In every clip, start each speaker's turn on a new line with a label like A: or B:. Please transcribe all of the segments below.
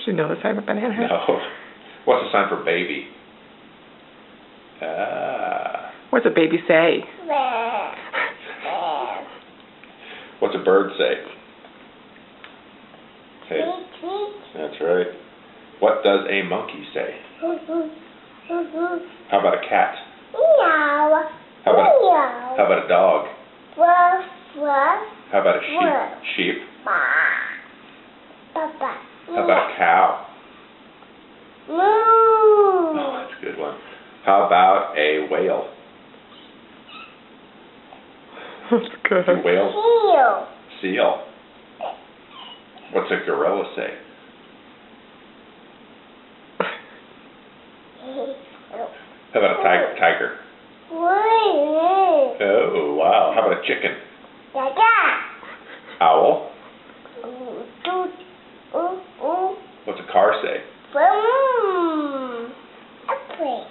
A: You know the sign of banana?
B: No. What's the sign for baby? Ah.
A: What's a baby say?
B: What's a bird say? Hey. That's right. What does a monkey say? How about a cat?
C: Meow.
B: How about a dog?
C: Ruff, ruff.
B: How about a sheep? Sheep.
C: Papa.
B: How about a cow?
C: Moo.
B: Oh, that's a good one. How about a whale?
A: That's good.
B: A whale?
C: Seal.
B: Seal. What's a gorilla say? How about a tiger? Oh, wow. How about a chicken? Owl. What's a car say?
C: Airplane.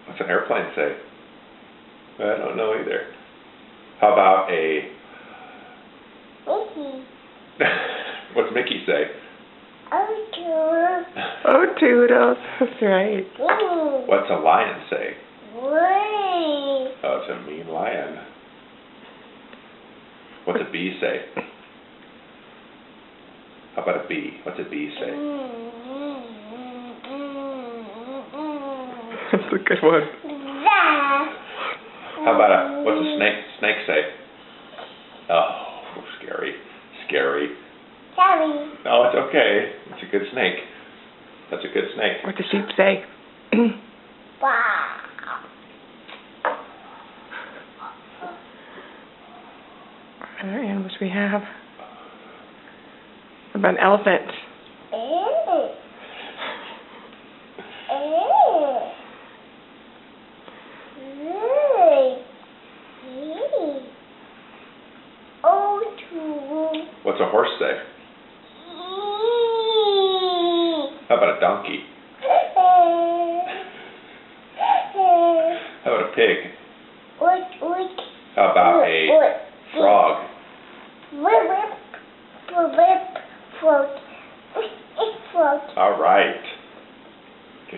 B: What's an airplane say? I don't know either. How about a...
C: Mickey.
B: What's Mickey say?
C: Oh, Toodles.
A: Oh, Toodles. That's right.
B: What's a lion say?
C: Wee.
B: Oh, it's a mean lion. What's a bee say? How about a bee? What's a bee say?
A: That's a good one.
B: How about what's a snake say? Oh, scary. Scary.
C: Sorry.
B: No, it's okay. It's a good snake. That's a good snake.
A: What does sheep say?
C: Wow.
A: What other animals we have? What about an elephant?
B: What's a horse say? How about a donkey? How about a pig? How about a frog? All right.